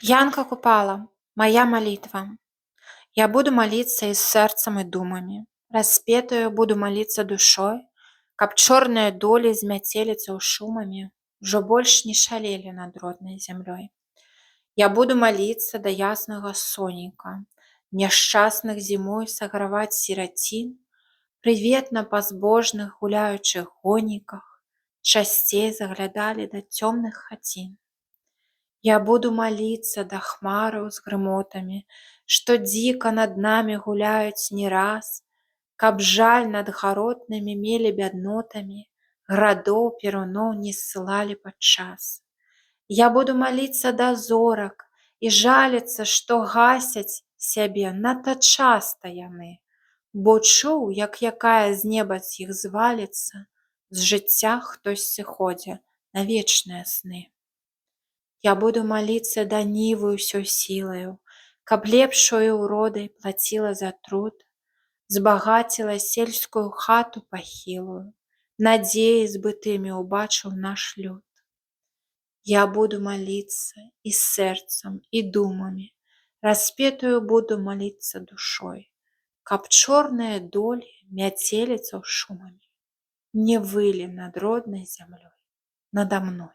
Янка Купала, моя молитва. Я буду молиться и сердцем, и думами. Распетую буду молиться душой, каб чорныя долі з мяцеліцаў шумамі ўжо больш не шалелі над роднай зямлёй. Я буду молиться да яснага сонейка, няшчасных зімой саграваць сірацін, прыветна па збожных гуляючых гоніках, часцей заглядалі да цёмных хацін. Я буду молиться да хмараў з грымотамі, што дзіка над намі гуляюць не раз, каб жаль над гаротнымі мелі бяднотамі, градоў перуноў не ссылалі падчас. Я буду молиться да зорак і жаліцца, што гасяць сябе надта часта яны, бо чуў, як якая з неба з іх зваліцца, з жыцця хтось сыходзе на вечныя сны. Я буду молиться да нівы ўсёй сілаю, каб лепшою ўродай плаціла за труд, збагаціла сельскую хату пахілую, надзеі збытымі ўбачыў наш люд. Я буду молиться і сэрцам, і думамі, распетую буду молиться душой, каб чорныя долі мяцеліцаў шумамі не вылі над роднай зямлёй, надо мной.